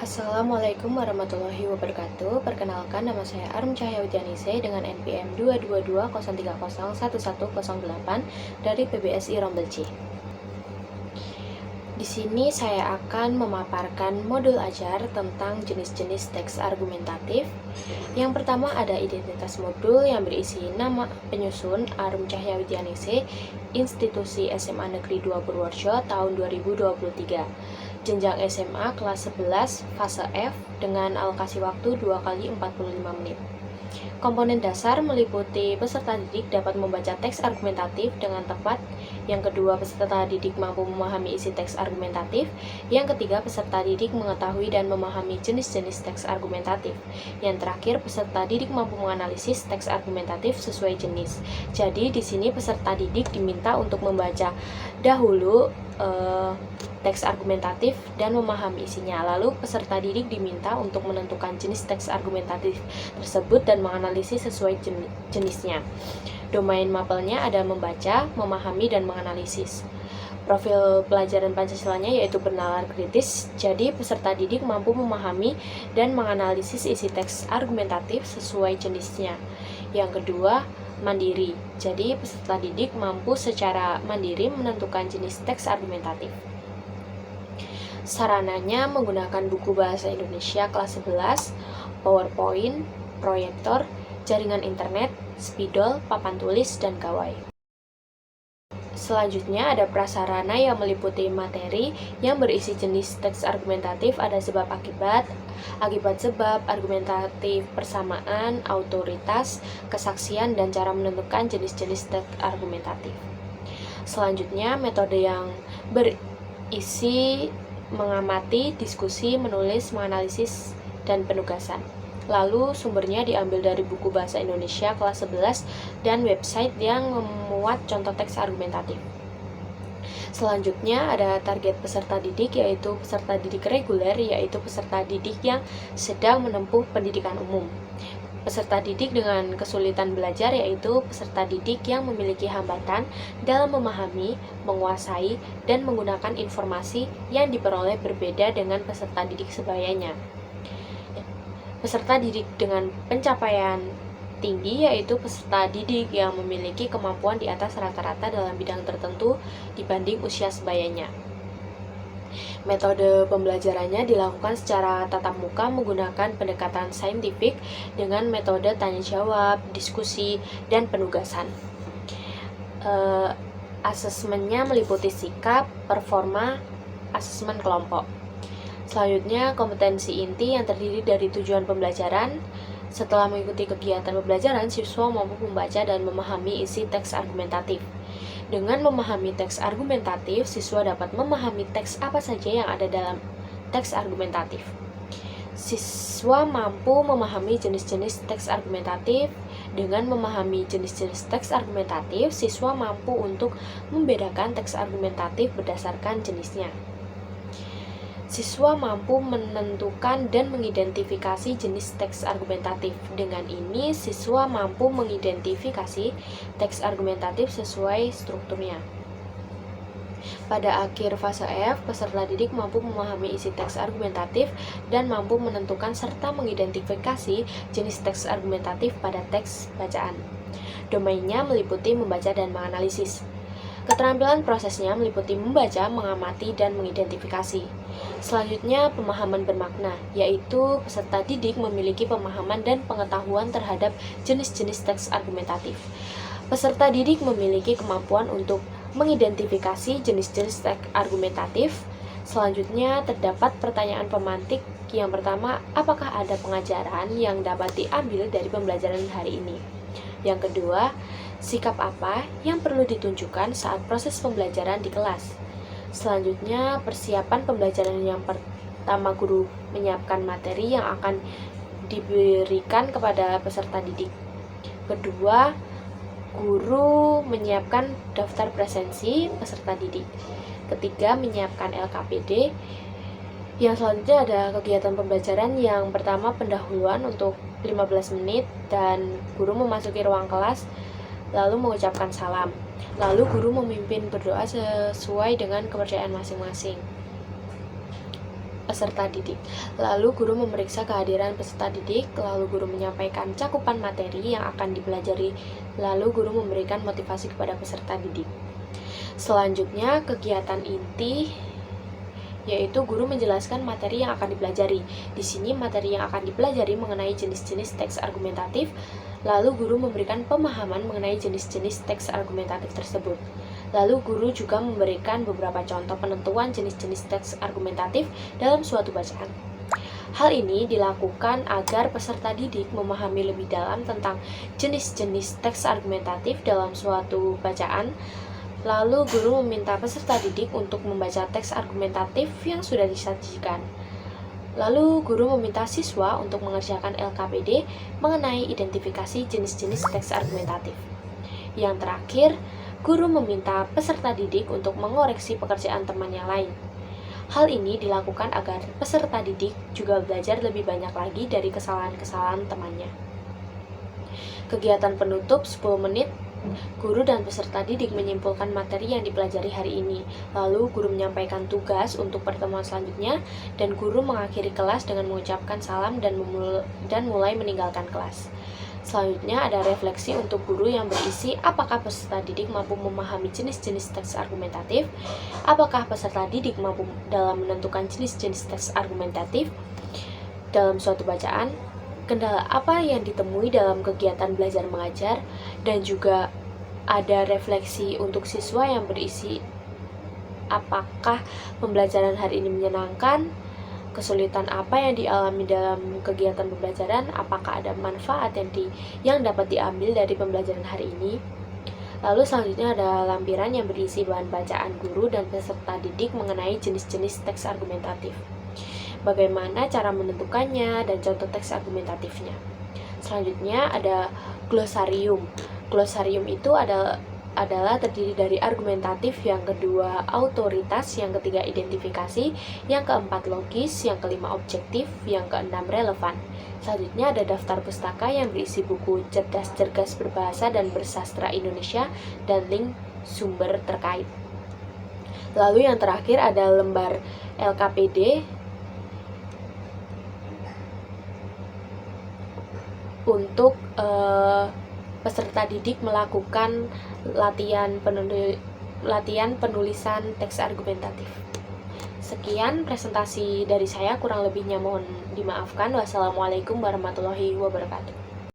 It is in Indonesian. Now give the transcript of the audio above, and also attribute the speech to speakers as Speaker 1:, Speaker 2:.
Speaker 1: Assalamualaikum warahmatullahi wabarakatuh. Perkenalkan, nama saya Arum Cahya Widyanise dengan NPM 22203011108 dari PBSI Rombel C. Di sini saya akan memaparkan modul ajar tentang jenis-jenis teks argumentatif. Yang pertama ada identitas modul yang berisi nama penyusun Arum Cahya Widyanise, Institusi SMA Negeri 2 Purworejo tahun 2023. Jenjang SMA kelas 11 fase F dengan alokasi waktu 2 kali 45 menit. Komponen dasar meliputi peserta didik dapat membaca teks argumentatif dengan tepat. Yang kedua, peserta didik mampu memahami isi teks argumentatif. Yang ketiga, peserta didik mengetahui dan memahami jenis-jenis teks argumentatif. Yang terakhir, peserta didik mampu menganalisis teks argumentatif sesuai jenis. Jadi, di sini peserta didik diminta untuk membaca dahulu teks argumentatif dan memahami isinya. Lalu peserta didik diminta untuk menentukan jenis teks argumentatif tersebut dan menganalisis sesuai jenisnya. Domain mapelnya ada membaca, memahami, dan menganalisis. Profil pelajaran Pancasilanya yaitu bernalar kritis, jadi peserta didik mampu memahami dan menganalisis isi teks argumentatif sesuai jenisnya. Yang kedua, mandiri, jadi peserta didik mampu secara mandiri menentukan jenis teks argumentatif. Sarananya menggunakan buku bahasa Indonesia kelas 11, PowerPoint, proyektor, jaringan internet, spidol, papan tulis, dan gawai. Selanjutnya ada prasarana yang meliputi materi yang berisi jenis teks argumentatif, ada sebab akibat sebab, argumentatif persamaan, autoritas, kesaksian, dan cara menentukan jenis-jenis teks argumentatif. Selanjutnya metode yang berisi mengamati, diskusi, menulis, menganalisis, dan penugasan. Lalu sumbernya diambil dari buku bahasa Indonesia kelas 11 dan website yang memuat contoh teks argumentatif. Selanjutnya ada target peserta didik, yaitu peserta didik reguler, yaitu peserta didik yang sedang menempuh pendidikan umum. Peserta didik dengan kesulitan belajar, yaitu peserta didik yang memiliki hambatan dalam memahami, menguasai, dan menggunakan informasi yang diperoleh berbeda dengan peserta didik sebayanya. Peserta didik dengan pencapaian tinggi, yaitu peserta didik yang memiliki kemampuan di atas rata-rata dalam bidang tertentu dibanding usia sebayanya. Metode pembelajarannya dilakukan secara tatap muka menggunakan pendekatan saintifik dengan metode tanya jawab, diskusi, dan penugasan. Asesmennya meliputi sikap, performa, asesmen kelompok. Selanjutnya kompetensi inti yang terdiri dari tujuan pembelajaran. Setelah mengikuti kegiatan pembelajaran, siswa mampu membaca dan memahami isi teks argumentatif. Dengan memahami teks argumentatif, siswa dapat memahami teks apa saja yang ada dalam teks argumentatif. Siswa mampu memahami jenis-jenis teks argumentatif. Dengan memahami jenis-jenis teks argumentatif, siswa mampu untuk membedakan teks argumentatif berdasarkan jenisnya. Siswa mampu menentukan dan mengidentifikasi jenis teks argumentatif. Dengan ini, siswa mampu mengidentifikasi teks argumentatif sesuai strukturnya. Pada akhir fase F, peserta didik mampu memahami isi teks argumentatif dan mampu menentukan serta mengidentifikasi jenis teks argumentatif pada teks bacaan. Domainnya meliputi membaca dan menganalisis. Keterampilan prosesnya meliputi membaca, mengamati, dan mengidentifikasi. Selanjutnya, pemahaman bermakna, yaitu peserta didik memiliki pemahaman dan pengetahuan terhadap jenis-jenis teks argumentatif. Peserta didik memiliki kemampuan untuk mengidentifikasi jenis-jenis teks argumentatif. Selanjutnya, terdapat pertanyaan pemantik. Yang pertama, apakah ada pengajaran yang dapat diambil dari pembelajaran hari ini? Yang kedua, sikap apa yang perlu ditunjukkan saat proses pembelajaran di kelas? Selanjutnya, persiapan pembelajaran. Yang pertama, guru menyiapkan materi yang akan diberikan kepada peserta didik. Kedua, guru menyiapkan daftar presensi peserta didik. Ketiga, menyiapkan LKPD. Yang selanjutnya ada kegiatan pembelajaran. Yang pertama, pendahuluan untuk 15 menit dan guru memasuki ruang kelas lalu mengucapkan salam. Lalu guru memimpin berdoa sesuai dengan kepercayaan masing-masing. peserta didik. Lalu guru memeriksa kehadiran peserta didik, lalu guru menyampaikan cakupan materi yang akan dipelajari, lalu guru memberikan motivasi kepada peserta didik. Selanjutnya, kegiatan inti yaitu guru menjelaskan materi yang akan dipelajari. Di sini materi yang akan dipelajari mengenai jenis-jenis teks argumentatif, lalu guru memberikan pemahaman mengenai jenis-jenis teks argumentatif tersebut. Lalu guru juga memberikan beberapa contoh penentuan jenis-jenis teks argumentatif dalam suatu bacaan. Hal ini dilakukan agar peserta didik memahami lebih dalam tentang jenis-jenis teks argumentatif dalam suatu bacaan. Lalu guru meminta peserta didik untuk membaca teks argumentatif yang sudah disajikan. Lalu guru meminta siswa untuk mengerjakan LKPD mengenai identifikasi jenis-jenis teks argumentatif. Yang terakhir, guru meminta peserta didik untuk mengoreksi pekerjaan teman yang lain. Hal ini dilakukan agar peserta didik juga belajar lebih banyak lagi dari kesalahan-kesalahan temannya. Kegiatan penutup 10 menit. Guru dan peserta didik menyimpulkan materi yang dipelajari hari ini. Lalu guru menyampaikan tugas untuk pertemuan selanjutnya, dan guru mengakhiri kelas dengan mengucapkan salam dan mulai meninggalkan kelas. Selanjutnya ada refleksi untuk guru yang berisi apakah peserta didik mampu memahami jenis-jenis teks argumentatif, apakah peserta didik mampu dalam menentukan jenis-jenis teks argumentatif dalam suatu bacaan, kendala apa yang ditemui dalam kegiatan belajar mengajar, dan juga ada refleksi untuk siswa yang berisi apakah pembelajaran hari ini menyenangkan, kesulitan apa yang dialami dalam kegiatan pembelajaran, apakah ada manfaat yang dapat diambil dari pembelajaran hari ini. Lalu selanjutnya ada lampiran yang berisi bahan bacaan guru dan peserta didik mengenai jenis-jenis teks argumentatif, bagaimana cara menentukannya, dan contoh teks argumentatifnya. Selanjutnya ada glosarium. Glosarium itu adalah terdiri dari argumentatif, yang kedua autoritas, yang ketiga identifikasi, yang keempat logis, yang kelima objektif, yang keenam relevan. Selanjutnya ada daftar pustaka yang berisi buku cerdas-cergas berbahasa dan bersastra Indonesia dan link sumber terkait. Lalu yang terakhir ada lembar LKPD untuk peserta didik melakukan latihan penulisan teks argumentatif. Sekian presentasi dari saya, kurang lebihnya mohon dimaafkan. Wassalamualaikum warahmatullahi wabarakatuh.